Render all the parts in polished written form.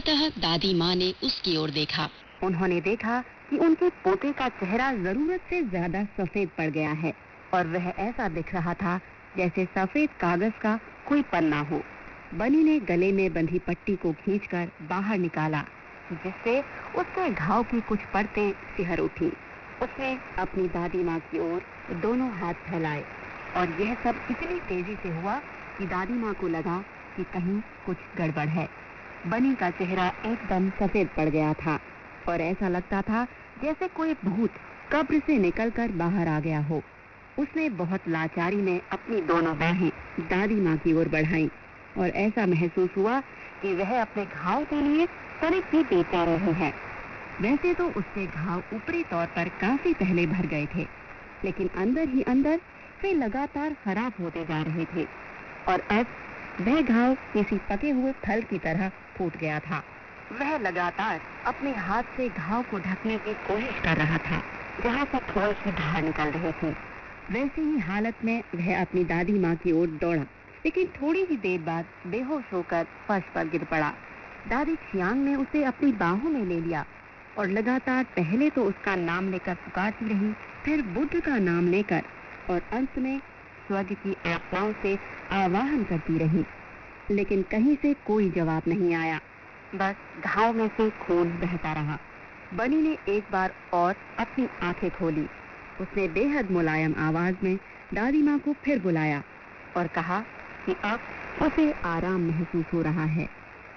अंततः दादी माँ ने उसकी ओर देखा। उन्होंने देखा कि उनके पोते का चेहरा जरूरत से ज्यादा सफेद पड़ गया है और वह ऐसा दिख रहा था जैसे सफेद कागज का कोई पन्ना हो। बनी ने गले में बंधी पट्टी को खींचकर बाहर निकाला, जिससे उसके घाव की कुछ परतें सिहर उठी। उसने अपनी दादी माँ की ओर दोनों हाथ फैलाए और यह सब इतनी तेजी से हुआ कि दादी माँ को लगा कि कहीं कुछ गड़बड़ है। बनी का चेहरा एकदम सफेद पड़ गया था और ऐसा लगता था जैसे कोई भूत कब्र से निकलकर बाहर आ गया हो। उसने बहुत लाचारी में अपनी दोनों बाहें दादी माँ की ओर बढ़ाई और ऐसा महसूस हुआ कि वह अपने घाव के लिए तनिक भी बेचा रही है। वैसे तो उसके घाव ऊपरी तौर पर काफी पहले भर गए थे, लेकिन अंदर ही अंदर वे लगातार खराब होते जा रहे थे और अब वह घाव किसी पके हुए फल की तरह फूट गया था। वह लगातार अपने हाथ से घाव को ढकने की कोशिश कर रहा था, जहाँ से थोड़ी सी धार निकल रही थी। वैसी ही हालत में वह अपनी दादी माँ की ओर दौड़ा, लेकिन थोड़ी ही देर बाद बेहोश होकर फर्श पर गिर पड़ा। दादी छियांग ने उसे अपनी बाहों में ले लिया और लगातार पहले तो उसका नाम लेकर पुकारती रही, फिर बुद्ध का नाम लेकर और अंत में स्वर्ग की आत्माओं से आवाहन करती रही, लेकिन कहीं से कोई जवाब नहीं आया। बस घाव में से खून बहता रहा। बनी ने एक बार और अपनी आंखें खोली। उसने बेहद मुलायम आवाज में दादी माँ को फिर बुलाया और कहा कि अब उसे आराम महसूस हो रहा है।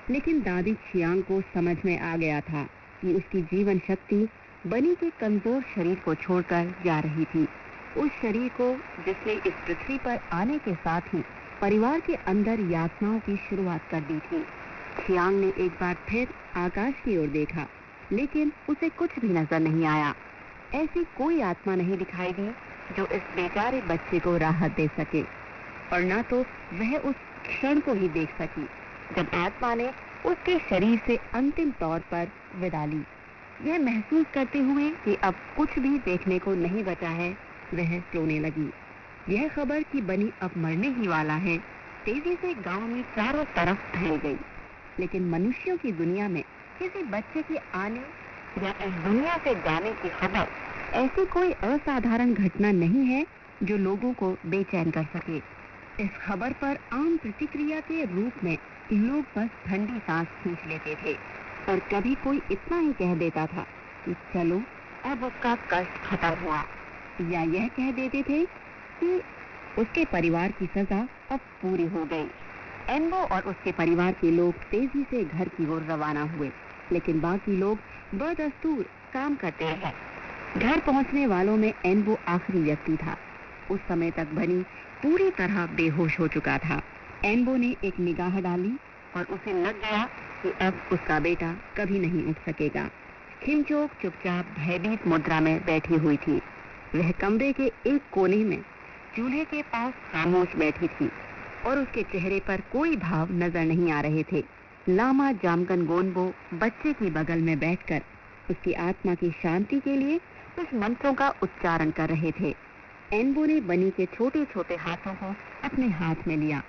लेकिन दादी छियांग को समझ में आ गया था कि उसकी जीवन शक्ति बनी के कमजोर शरीर को छोड़कर जा रही थी। उस शरीर को जिसने इस पृथ्वी पर आने के साथ ही परिवार के अंदर यातनाओं की शुरुआत कर दी थी। छियांग ने एक बार फिर आकाश की ओर देखा, लेकिन उसे कुछ भी नजर नहीं आया। ऐसी कोई आत्मा नहीं दिखाई दी जो इस बेचारे बच्चे को राहत दे सके, और न तो वह उस क्षण को ही देख सकी जब आत्मा ने उसके शरीर से अंतिम तौर पर विदा ली। यह महसूस करते हुए कि अब कुछ भी देखने को नहीं बचा है, वह रोने लगी। यह खबर कि बनी अब मरने ही वाला है तेजी से गांव में चारों तरफ फैल गई। लेकिन मनुष्यों की दुनिया में किसी बच्चे के आने या इस दुनिया से जाने की खबर ऐसी कोई असाधारण घटना नहीं है जो लोगों को बेचैन कर सके। इस खबर पर आम प्रतिक्रिया के रूप में लोग बस ठंडी सांस खींच लेते थे और कभी कोई इतना ही कह देता था कि चलो अब उसका कष्ट खत्म हुआ, या यह कह देते थे कि उसके परिवार की सजा अब पूरी हो गई। एनबो और उसके परिवार के लोग तेजी से घर की ओर रवाना हुए, लेकिन बाकी लोग बदस्तूर काम करते रहे। घर पहुंचने वालों में एनबो आखिरी व्यक्ति था। उस समय तक बनी पूरी तरह बेहोश हो चुका था। एनबो ने एक निगाह डाली और उसे लग गया कि अब उसका बेटा कभी नहीं उठ सकेगा। खिमचोक चुपचाप भयभीत मुद्रा में बैठी हुई थी। वह कमरे के एक कोने में चूल्हे के पास खामोश बैठी थी और उसके चेहरे पर कोई भाव नजर नहीं आ रहे थे। लामा जामगन गोनबो बच्चे की बगल में बैठकर उसकी आत्मा की शांति के लिए कुछ मंत्रों का उच्चारण कर रहे थे। एनबो ने बनी के छोटे छोटे हाथों को अपने हाथ में लिया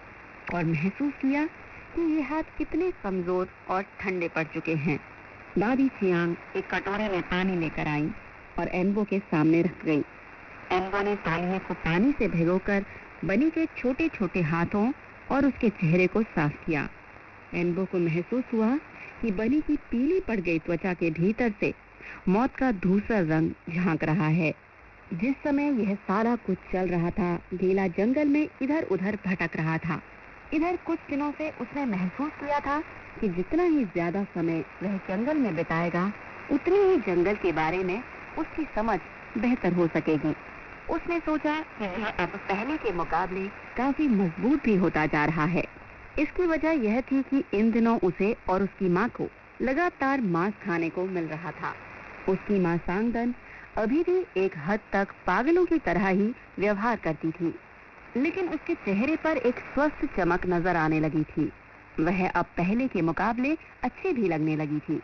और महसूस किया कि ये हाथ कितने कमजोर और ठंडे पड़ चुके हैं। दादी छियांग एक कटोरे में पानी लेकर आई और एनबो के सामने रख गई। एनबो ने तालिए को पानी से भिगोकर बनी के छोटे छोटे हाथों और उसके चेहरे को साफ किया। एनबो को महसूस हुआ कि बनी की पीली पड़ गई त्वचा के भीतर से मौत का धूसर रंग झांक रहा है। जिस समय यह सारा कुछ चल रहा था, गीला जंगल में इधर उधर भटक रहा था। इधर कुछ दिनों से उसने महसूस किया था कि जितना ही ज्यादा समय वह जंगल में बिताएगा, उतनी ही जंगल के बारे में उसकी समझ बेहतर हो सकेगी। उसने सोचा कि यह अब पहले के मुकाबले काफी मजबूत भी होता जा रहा है। इसकी वजह यह थी कि इन दिनों उसे और उसकी माँ को लगातार मांस खाने को मिल रहा था। उसकी माँ सांगदन अभी भी एक हद तक पागलों की तरह ही व्यवहार करती थी, लेकिन उसके चेहरे पर एक स्वस्थ चमक नजर आने लगी थी। वह अब पहले के मुकाबले अच्छी भी लगने लगी थी।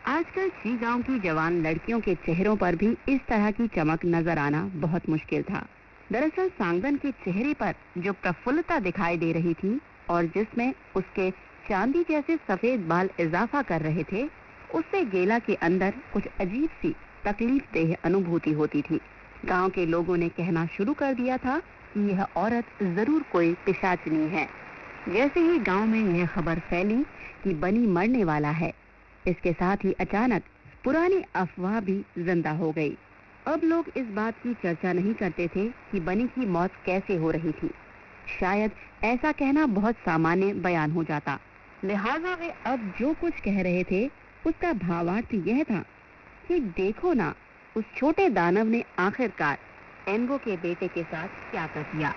आजकल शी गांव की जवान लड़कियों के चेहरों पर भी इस तरह की चमक नजर आना बहुत मुश्किल था। दरअसल सांगदन के चेहरे पर जो प्रफुल्लता दिखाई दे रही थी और जिसमें उसके चांदी जैसे सफेद बाल इजाफा कर रहे थे, उससे गेला के अंदर कुछ अजीब सी तकलीफदेह अनुभूति होती थी। गांव के लोगों ने कहना शुरू कर दिया था कि यह औरत जरूर कोई पिशाचनी है। जैसे ही गांव में यह खबर फैली कि बनी मरने वाला है, इसके साथ ही अचानक पुरानी अफवाह भी जिंदा हो गई। अब लोग इस बात की चर्चा नहीं करते थे कि बनी की मौत कैसे हो रही थी। शायद ऐसा कहना बहुत सामान्य बयान हो जाता, लिहाजा वे अब जो कुछ कह रहे थे उसका भावार्थ यह था कि देखो ना, उस छोटे दानव ने आखिरकार एनबो के बेटे के साथ क्या कर दिया।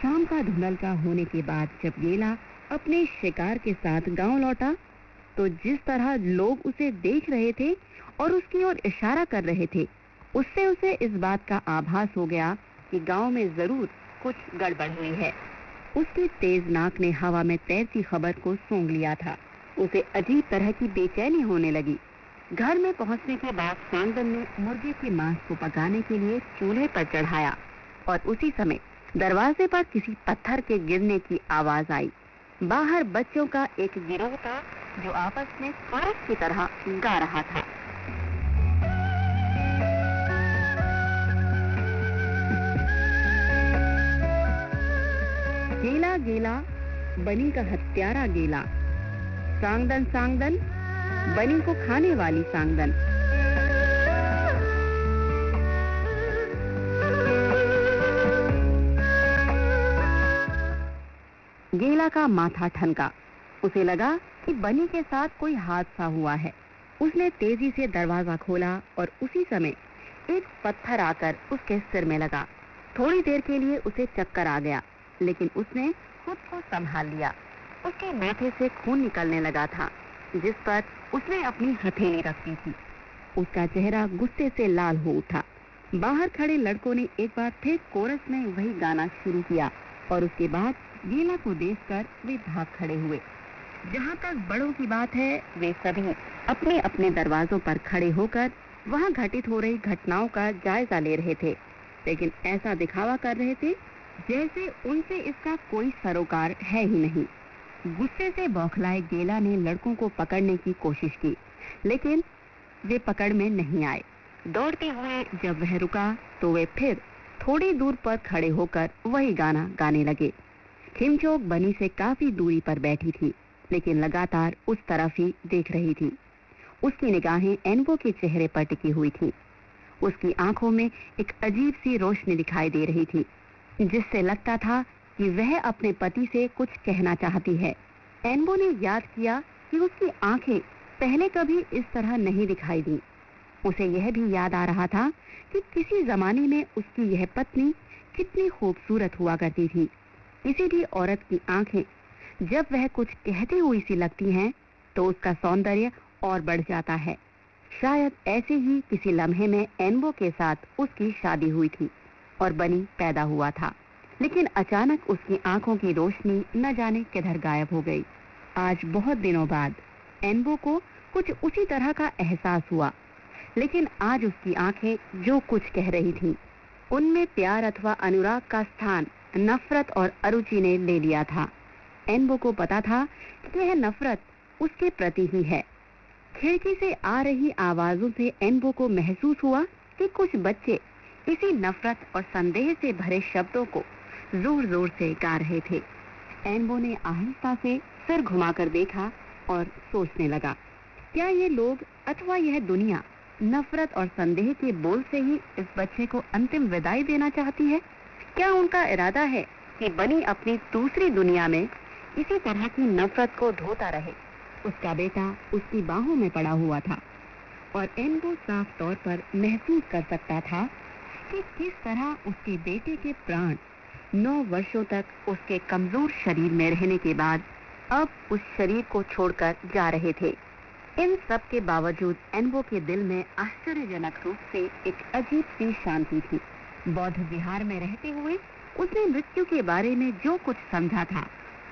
शाम का धुंधलका होने के बाद जब गेला अपने शिकार के साथ गांव लौटा, तो जिस तरह लोग उसे देख रहे थे और उसकी ओर इशारा कर रहे थे, उससे उसे इस बात का आभास हो गया कि गांव में जरूर कुछ गड़बड़ हुई है। उसकी तेज नाक ने हवा में तैरती खबर को सूंघ लिया था। उसे अजीब तरह की बेचैनी होने लगी। घर में पहुंचने के बाद सांगन ने मुर्गे के मांस को पकाने के लिए चूल्हे पर चढ़ाया और उसी समय दरवाजे पर किसी पत्थर के गिरने की आवाज आई। बाहर बच्चों का एक गिरोह था जो आपस में कोरस की तरह गा रहा था। गेला गेला बनी का हत्यारा गेला, सांगदन सांगदन बनी को खाने वाली सांगदन। गेला का माथा ठनका। उसे लगा कि बनी के साथ कोई हादसा हुआ है। उसने तेजी से दरवाजा खोला और उसी समय एक पत्थर आकर उसके सिर में लगा। थोड़ी देर के लिए उसे चक्कर आ गया, लेकिन उसने खुद को संभाल लिया। उसके माथे से खून निकलने लगा था, जिस पर उसने अपनी हथेली रखी थी। उसका चेहरा गुस्से से लाल हो उठा। बाहर खड़े लड़कों ने एक बार फिर कोरस में वही गाना शुरू किया और उसके बाद गेला को देखकर वे भाग खड़े हुए। जहाँ तक बड़ों की बात है, वे सभी अपने अपने दरवाजों पर खड़े होकर वहाँ घटित हो रही घटनाओं का जायजा ले रहे थे, लेकिन ऐसा दिखावा कर रहे थे जैसे उनसे इसका कोई सरोकार है ही नहीं। गुस्से से बौखलाए गेला ने लड़कों को पकड़ने की कोशिश की, लेकिन वे पकड़ में नहीं आए। दौड़ते हुए जब वह रुका तो वे फिर थोड़ी दूर पर खड़े होकर वही गाना गाने लगे। खिमचोक बनी से काफी दूरी पर बैठी थी, लेकिन लगातार उस तरफ ही देख रही थी। उसकी निगाहें एनबो के चेहरे पर टिकी हुई थी। उसकी आंखों में एक अजीब सी रोशनी दिखाई दे रही थी, जिससे लगता था कि वह अपने पति से कुछ कहना चाहती है। एनबो ने याद किया कि उसकी आंखें पहले कभी इस तरह नहीं दिखाई दी। उसे यह भी याद आ रहा था कि किसी जमाने में उसकी यह पत्नी कितनी खूबसूरत हुआ करती थी। किसी भी औरत की आंखें जब वह कुछ कहती हुई सी लगती हैं, तो उसका सौंदर्य और बढ़ जाता है। शायद ऐसे ही किसी लम्हे में एनबो के साथ उसकी शादी हुई थी और बनी पैदा हुआ था, लेकिन अचानक उसकी आंखों की रोशनी न जाने किधर गायब हो गई। आज बहुत दिनों बाद एनबो को कुछ उसी तरह का एहसास हुआ, लेकिन आज उसकी आंखें जो कुछ कह रही थीं, उनमें प्यार अथवा अनुराग का स्थान नफरत और अरुचि ने ले लिया था। एनबो को पता था कि यह नफरत उसके प्रति ही है। खिड़की से आ रही आवाजों से एनबो को महसूस हुआ कि कुछ बच्चे इसी नफरत और संदेह से भरे शब्दों को जोर जोर से गा रहे थे। एनबो ने आहिस्ता से सिर घुमाकर देखा और सोचने लगा, क्या ये लोग अथवा यह दुनिया नफरत और संदेह के बोल से ही इस बच्चे को अंतिम विदाई देना चाहती है? क्या उनका इरादा है कि बनी अपनी दूसरी दुनिया में इसी तरह की नफरत को ढोता रहे? उसका बेटा उसकी बाहों में पड़ा हुआ था और एनबो साफ तौर पर महसूस कर सकता था कि किस तरह उसके बेटे के प्राण 9 वर्षों तक उसके कमजोर शरीर में रहने के बाद अब उस शरीर को छोड़कर जा रहे थे। इन सब के बावजूद एनबो के दिल में आश्चर्यजनक रूप से एक अजीब सी शांति थी। बौद्ध विहार में रहते हुए उसने मृत्यु के बारे में जो कुछ समझा था,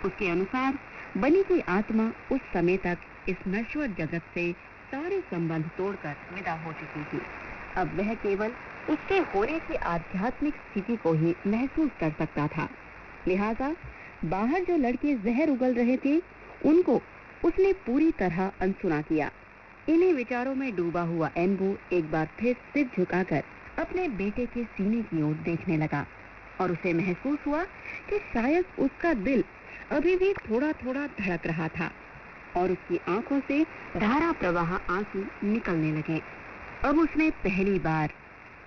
उसके अनुसार बनी की आत्मा उस समय तक इस नश्वर जगत से सारे संबंध तोड़कर विदा हो चुकी थी। अब वह केवल उसके होने की आध्यात्मिक स्थिति को ही महसूस कर सकता था। लिहाजा बाहर जो लड़के जहर उगल रहे थे, उनको उसने पूरी तरह अनसुना किया। इन्हीं विचारों में डूबा हुआ एनबो एक बार फिर सिर झुकाकर अपने बेटे के सीने की ओर देखने लगा और उसे महसूस हुआ कि शायद उसका दिल अभी भी थोड़ा थोड़ा धड़क रहा था और उसकी आंखों से धारा प्रवाह आंसू निकलने लगे। अब उसने पहली बार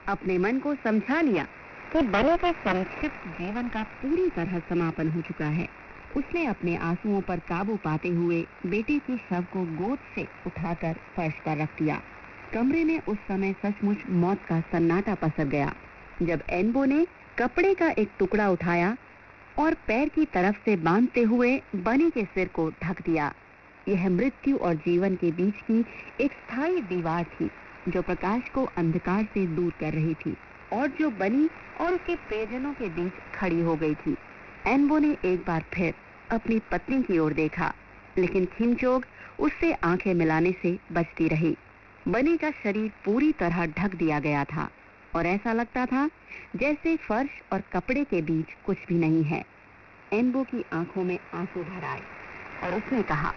अपने मन को समझा लिया कि बड़े के संक्षिप्त जीवन का पूरी तरह समापन हो चुका है। उसने अपने आंसुओं पर काबू पाते हुए बेटे के शव को गोद से उठाकर फर्श पर रख दिया। कमरे में उस समय सचमुच मौत का सन्नाटा पसर गया। जब एनबो ने कपड़े का एक टुकड़ा उठाया और पैर की तरफ से बांधते हुए बनी के सिर को ढक दिया। यह मृत्यु और जीवन के बीच की एक स्थायी दीवार थी जो प्रकाश को अंधकार से दूर कर रही थी और जो बनी और उसके प्रियजनों के बीच खड़ी हो गई थी। एनबो ने एक बार फिर अपनी पत्नी की ओर देखा, लेकिन खिमचोग उससे आंखें मिलाने से बचती रही। बनी का शरीर पूरी तरह ढक दिया गया था और ऐसा लगता था जैसे फर्श और कपड़े के बीच कुछ भी नहीं है। एनबो की आंखों में आंसू भर आए और उसने कहा,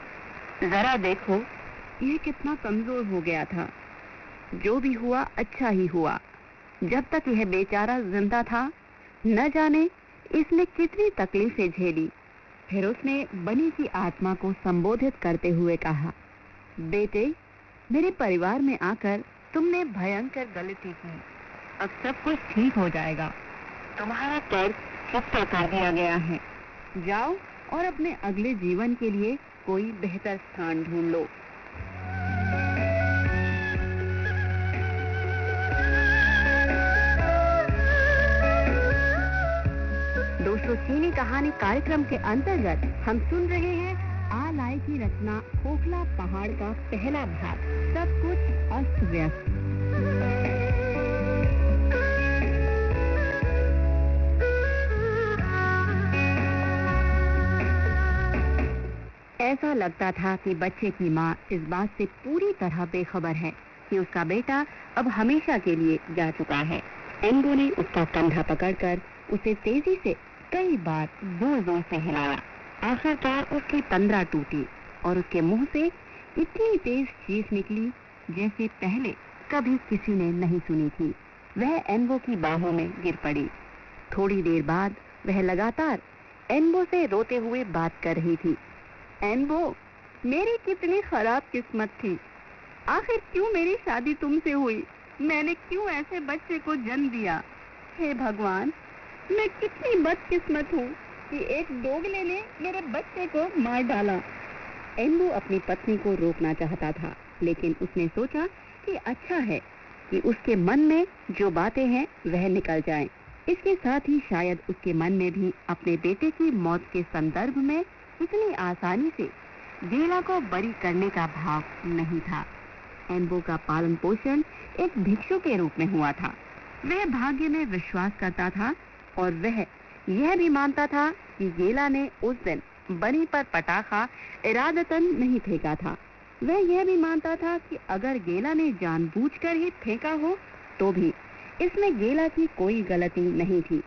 जरा देखो, यह कितना कमजोर हो गया था। जो भी हुआ अच्छा ही हुआ। जब तक यह बेचारा जिंदा था, न जाने इसने कितनी तकलीफें झेली। फिर उसने बनी की आत्मा को संबोधित करते हुए कहा, बेटे, मेरे परिवार में आकर तुमने भयंकर गलती की। अब सब कुछ ठीक हो जाएगा। तुम्हारा कर्ज चुकता कर दिया गया है। जाओ और अपने अगले जीवन के लिए कोई बेहतर स्थान ढूंढ लो। दोस्तों, चीनी कहानी कार्यक्रम के अंतर्गत हम सुन रहे हैं आ लाई की रचना खोखला पहाड़ का पहला भाग, सब कुछ अस्त व्यस्त। ऐसा लगता था कि बच्चे की माँ इस बात से पूरी तरह बेखबर है कि उसका बेटा अब हमेशा के लिए जा चुका है। एनबो ने उसका कंधा पकड़कर उसे तेजी से कई बार जोर जोर से हिलाया। आखिरकार उसकी तंद्रा टूटी और उसके मुंह से इतनी तेज चीख निकली जैसे पहले कभी किसी ने नहीं सुनी थी। वह एनबो की बाहों में गिर पड़ी। थोड़ी देर बाद वह लगातार एनबो से रोते हुए बात कर रही थी। एनबो, मेरी कितनी खराब किस्मत थी। आखिर क्यों मेरी शादी तुमसे हुई? मैंने क्यों ऐसे बच्चे को जन्म दिया? हे भगवान, मैं कितनी बदकिस्मत हूँ कि एक दोगले ने मेरे बच्चे को मार डाला। एनबो अपनी पत्नी को रोकना चाहता था, लेकिन उसने सोचा कि अच्छा है कि उसके मन में जो बातें हैं वह निकल जाएं। इसके साथ ही शायद उसके मन में भी अपने बेटे की मौत के संदर्भ में इतनी आसानी से गेला को बरी करने का भाव नहीं था। एनबो का पालन पोषण एक भिक्षु के रूप में हुआ था। वह भाग्य में विश्वास करता था और वह यह भी मानता था कि गेला ने उस दिन बनी पर पटाखा इरादतन नहीं फेंका था। वह यह भी मानता था कि अगर गेला ने जानबूझकर ही फेंका हो तो भी इसमें गेला की कोई गलती नहीं थी,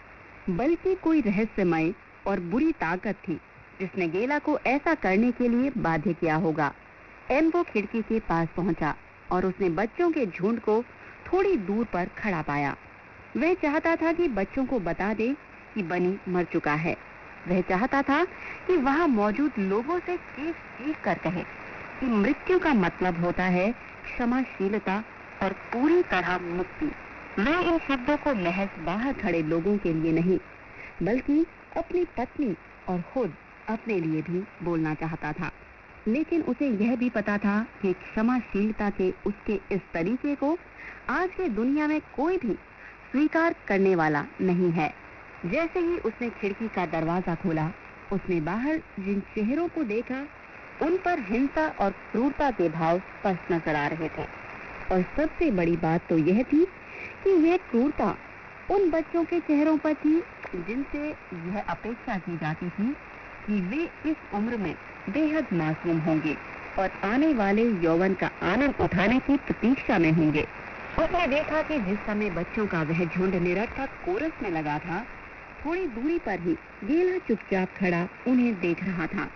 बल्कि कोई रहस्यमय और बुरी ताकत थी जिसने गेला को ऐसा करने के लिए बाध्य किया होगा। एनबो खिड़की के पास पहुंचा और उसने बच्चों के झुंड को थोड़ी दूर पर खड़ा पाया। वह चाहता था कि बच्चों को बता दे कि बनी मर चुका है। वह चाहता था कि वहां मौजूद लोगों से चीख चीख कर कहे कि मृत्यु का मतलब होता है क्षमाशीलता और पूरी तरह मुक्ति। वह इन शब्दों को महज बाहर खड़े लोगों के लिए नहीं, बल्कि अपनी पत्नी और खुद अपने लिए भी बोलना चाहता था। लेकिन उसे यह भी पता था कि क्षमाशीलता के उसके इस तरीके को आज की दुनिया में कोई भी स्वीकार करने वाला नहीं है। जैसे ही उसने खिड़की का दरवाजा खोला, उसने बाहर जिन चेहरों को देखा उन पर हिंसा और क्रूरता के भाव स्पष्ट नजर आ रहे थे। और सबसे बड़ी बात तो यह थी कि यह क्रूरता उन बच्चों के चेहरों पर थी जिनसे यह अपेक्षा की जाती थी कि वे इस उम्र में बेहद मासूम होंगे और आने वाले यौवन का आनंद उठाने की प्रतीक्षा में होंगे। उसने देखा कि जिस समय बच्चों का वह झुंड निरर्थक कोरस में लगा था, थोड़ी दूरी पर ही गेला चुपचाप खड़ा उन्हें देख रहा था।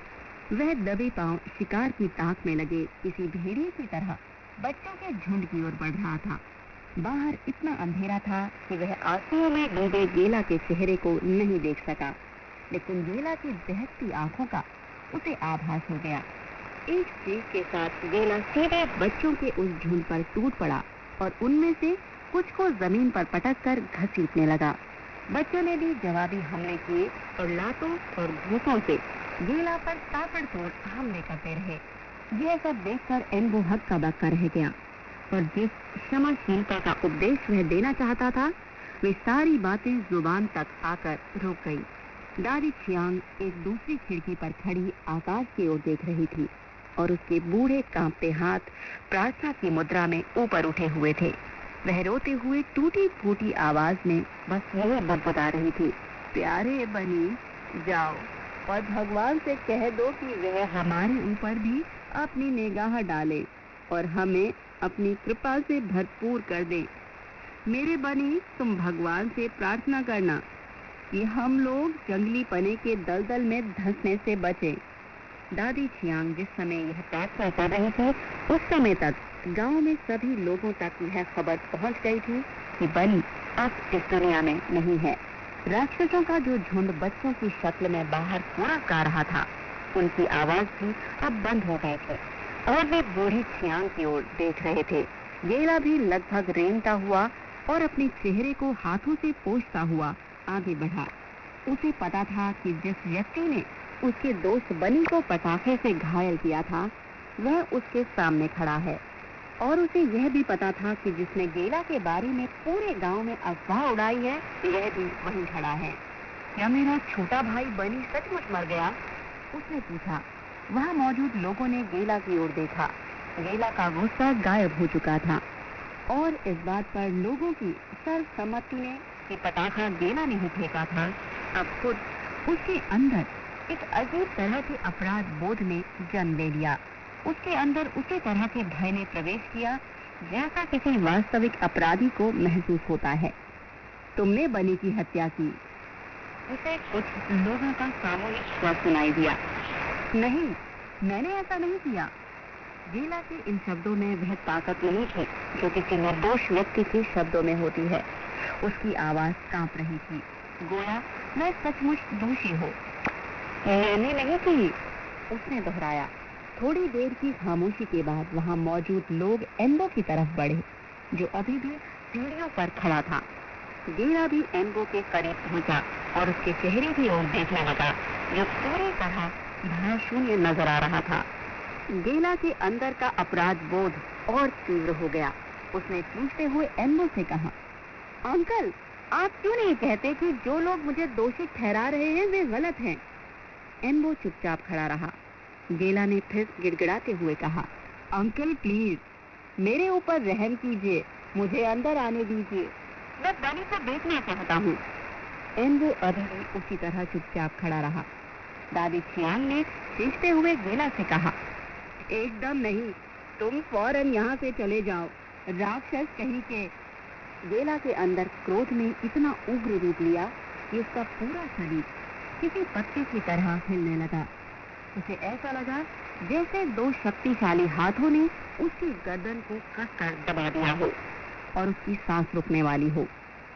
वह दबे पांव शिकार की ताक में लगे किसी भेड़िए की तरह बच्चों के झुंड की ओर बढ़ रहा था। बाहर इतना अंधेरा था कि वह आंसुओं में डूबे गेला के चेहरे को नहीं देख सका, लेकिन गेला की दहकती आंखों का उसे आभास हो गया। एक चीख के साथ गेला सीधे बच्चों के उस झुंड पर टूट पड़ा और उनमें से कुछ को जमीन पर पटक कर घसीटने लगा। बच्चों ने भी जवाबी हमले किए और लातों और घूंसों से गेला पर ताबड़तोड़ हमले करते रहे। यह सब देखकर एनबो हक्का बक्का रह गया और जिस क्षमाशीलता का उपदेश वह देना चाहता था, वे सारी बातें जुबान तक आकर रुक गई। दादी छियांग एक दूसरी खिड़की पर खड़ी आकाश की ओर देख रही थी और उसके बूढ़े कांपते हाथ प्रार्थना की मुद्रा में ऊपर उठे हुए थे। वह रोते हुए टूटी फूटी आवाज में बस यही बता रही थी, प्यारे बनी जाओ और भगवान से कह दो कि वह हमारे ऊपर भी अपनी निगाह डाले और हमें अपनी कृपा से भरपूर कर दे। मेरे बनी, तुम भगवान से प्रार्थना करना कि हम लोग जंगली पने के दलदल में धंसने से बचें। दादी छियांग जिस समय यह प्रार्थना कर रही थी, उस समय तक गांव में सभी लोगों तक यह खबर पहुंच गई थी कि बनी अब इस दुनिया में नहीं है। राक्षसों का जो झुंड बच्चों की शक्ल में बाहर कूड़ा गा रहा था, उनकी आवाज भी अब बंद हो गए थे और वे बूढ़ी छियांग की ओर देख रहे थे। गेला भी लगभग रेंगता हुआ और अपने चेहरे को हाथों से पोंछता हुआ आगे बढ़ा। उसे पता था कि जिस व्यक्ति ने उसके दोस्त बनी को पटाखे से घायल किया था, वह उसके सामने खड़ा है और उसे यह भी पता था कि जिसने गेला के बारे में पूरे गांव में अफवाह उड़ाई है, यह भी वहीं खड़ा है। क्या मेरा छोटा भाई बनी सचमुच मर गया? उसने पूछा। वहां मौजूद लोगों ने गेला की ओर देखा। गेला का गुस्सा गायब हो चुका था और इस बात पर लोगों की सर्वसम्मति ने कि पटाखा गेला नहीं फेंका था, अब खुद उसके अंदर एक अजीब तरह के अपराध बोध ने जन्म ले लिया। उसके अंदर उसी तरह के भय ने प्रवेश किया जैसा किसी वास्तविक अपराधी को महसूस होता है। तुमने बनी की हत्या की। उसे कुछ लोगों का सामूहिक स्वर सुनाई दिया। नहीं, मैंने ऐसा नहीं किया। गेला के इन शब्दों में वह ताकत नहीं थी जो किसी निर्दोष व्यक्ति के शब्दों में होती है। उसकी आवाज कांप रही थी, गोया मैं सचमुच दोषी हो। मैंने नहीं की, उसने दोहराया। थोड़ी देर की खामोशी के बाद वहां मौजूद लोग एनबो की तरफ बढ़े, जो अभी भी सीढ़ियों पर खड़ा था। गेला भी एनबो के करीब पहुंचा और उसके चेहरे की ओर देखने लगा, जो पूरी तरह भावशून्य नजर आ रहा था। गेला के अंदर का अपराध बोध और तीव्र हो गया। उसने पूछते हुए एनबो से कहा, अंकल, आप क्यों नहीं कहते कि जो लोग मुझे दोषी ठहरा रहे हैं वे गलत हैं? एनबो चुपचाप खड़ा रहा। गेला ने फिर गिड़गिड़ाते हुए कहा, अंकल प्लीज, मेरे ऊपर रहम कीजिए, मुझे अंदर आने दीजिए, मैं बनी को देखना चाहता हूँ। एनबो अभी भी उसी तरह चुपचाप खड़ा रहा। दादी छियांग ने चीखते हुए गेला से कहा, एकदम नहीं, तुम फौरन यहाँ से चले जाओ, राक्षस कहीं के। गेला के अंदर क्रोध ने इतना उग्र रूप लिया कि उसका पूरा शरीर किसी पत्ते की तरह हिलने लगा। उसे ऐसा लगा जैसे दो शक्तिशाली हाथों ने उसकी गर्दन को कसकर दबा दिया हो और उसकी सांस रुकने वाली हो।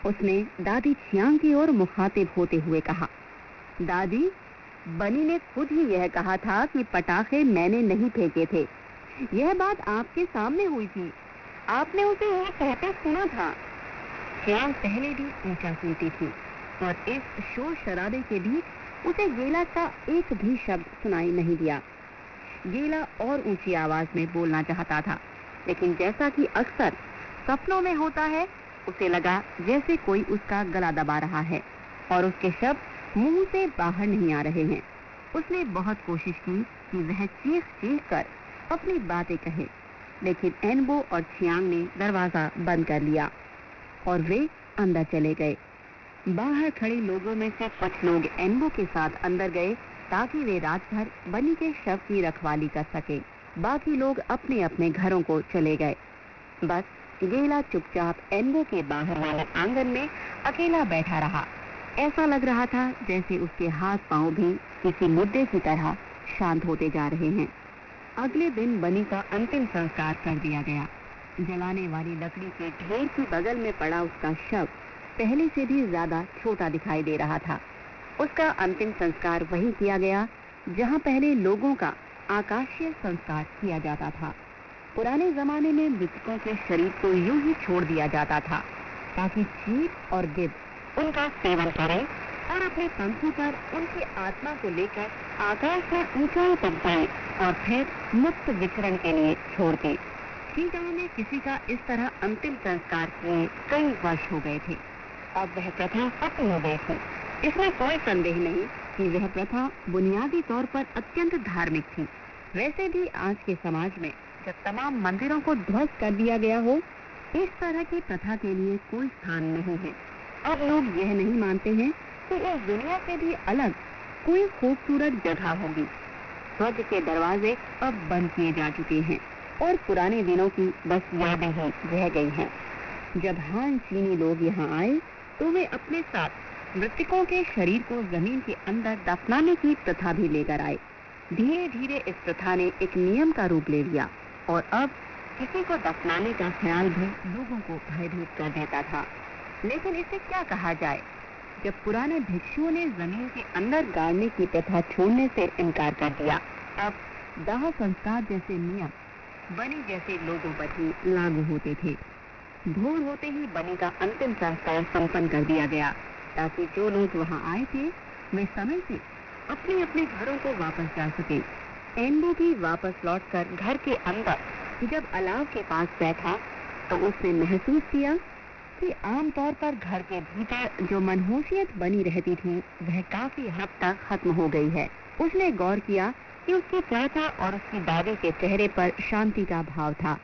उसने दादी छियांग की ओर मुखातिब होते हुए कहा, दादी, बनी ने खुद ही यह कहा था कि पटाखे मैंने नहीं फेंके थे। यह बात आपके सामने हुई थी, आपने उसे यह कहते सुना था। छियांग पहले भी ऊंचा सुनती थी और इस शोर शराबे के बीच उसे गेला का एक भी शब्द सुनाई नहीं दिया। गेला और ऊंची आवाज में बोलना चाहता था, लेकिन जैसा कि अक्सर सपनों में होता है, उसे लगा जैसे कोई उसका गला दबा रहा है और उसके शब्द मुंह से बाहर नहीं आ रहे हैं। उसने बहुत कोशिश की कि वह चीख चीख कर अपनी बातें कहे, लेकिन एनबो और छियांग ने दरवाजा बंद कर लिया और वे अंदर चले गए। बाहर खड़े लोगों में से कुछ लोग एनबो के साथ अंदर गए ताकि वे रात भर बनी के शव की रखवाली कर सके। बाकी लोग अपने अपने घरों को चले गए। बस गेला चुपचाप एनबो के बाहर वाले आंगन में अकेला बैठा रहा। ऐसा लग रहा था जैसे उसके हाथ पांव भी किसी मुद्दे की तरह शांत होते जा रहे हैं। अगले दिन बनी का अंतिम संस्कार कर दिया गया। जलाने वाली लकड़ी के ढेर के बगल में पड़ा उसका शव पहले से भी ज्यादा छोटा दिखाई दे रहा था। उसका अंतिम संस्कार वहीं किया गया जहां पहले लोगों का आकाशीय संस्कार किया जाता था। पुराने जमाने में मृतकों के शरीर को यूं ही छोड़ दिया जाता था ताकि चील और गिद्ध उनका सेवन करें और अपने पंखों पर उनकी आत्मा को लेकर आकाश में ऊंचाई तक जाए और फिर मुक्त विचरण के लिए छोड़ दे। गांव में किसी का इस तरह अंतिम संस्कार किए कई वर्ष हो गए थे। अब वह प्रथा खत्म हो गई थी। इसमें कोई संदेह नहीं कि वह प्रथा बुनियादी तौर पर अत्यंत धार्मिक थी। वैसे भी आज के समाज में जब तमाम मंदिरों को ध्वस्त कर दिया गया हो, इस तरह की प्रथा के लिए कोई स्थान नहीं है। अब लोग यह नहीं मानते हैं कि इस दुनिया से भी अलग कोई खूबसूरत जगह होगी। स्वर्ग के दरवाजे अब बंद किए जा चुके हैं और पुराने दिनों की बस यादें ही रह गई हैं। जब हान चीनी लोग यहाँ आए तो वे अपने साथ मृतकों के शरीर को जमीन के अंदर दफनाने की प्रथा भी लेकर आए। धीरे धीरे इस प्रथा ने एक नियम का रूप ले लिया और अब किसी को दफनाने का ख्याल भी लोगों को भयभीत कर देता था। लेकिन इसे क्या कहा जाए जब पुराने भिक्षुओं ने जमीन के अंदर गाड़ने की प्रथा छोड़ने से इनकार कर दिया। अब दाह संस्कार जैसे नियम बनी जैसे लोगों पर ही लागू होते थे। भोर होते ही बनी का अंतिम संस्कार संपन्न कर दिया गया ताकि जो लोग वहां आए थे वे समय से अपने अपने घरों को वापस जा सके। एम्बो भी वापस लौटकर घर के अंदर जब अलाव के पास बैठा तो उसने महसूस किया कि आमतौर पर घर के भीतर जो मनहूसियत बनी रहती थी वह काफी हद तक खत्म हो गई है। उसने गौर किया कि उसके चाचा और उसकी दादी के चेहरे पर शांति का भाव था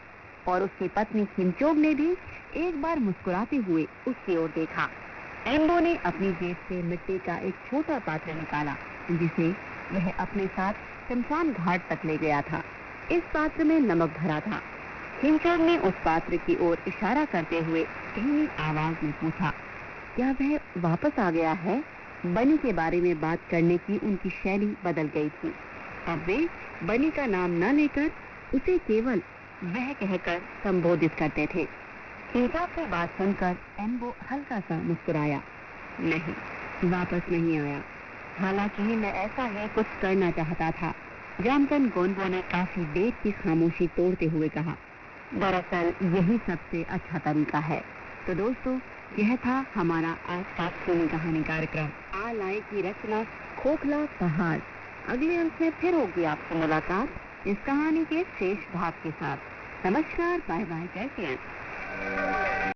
और उसकी पत्नी खिंचोग ने भी एक बार मुस्कुराते हुए उसकी ओर देखा। एम्बो ने अपनी जेब से मिट्टी का एक छोटा पात्र निकाला जिसे वह अपने साथ शमशान घाट तक ले गया था। इस पात्र में नमक भरा था। खिंचोग ने उस पात्र की ओर इशारा करते हुए धीमी आवाज में पूछा, क्या वह वापस आ गया है? बनी के बारे में बात करने की उनकी शैली बदल गई थी। अब वे बनी का नाम न लेकर उसे केवल वह कहकर संबोधित करते थे। खिंचोग की बात सुनकर एम्बो हल्का सा मुस्कुराया। नहीं, वापस नहीं आया। हालांकि मैं ऐसा ही कुछ करना चाहता था। जामकन गोंदो ने काफी देर की खामोशी तोड़ते हुए कहा, दरअसल यही सबसे अच्छा तरीका है। तो दोस्तों, यह था हमारा आज का सुनी कहानी कार्यक्रम आलाए की रचना खोखला पहाड़। अगले अंक में फिर होगी आपसे मुलाकात इस कहानी के शेष भाग के साथ। नमस्कार, बाय बाय, कैसे हैं?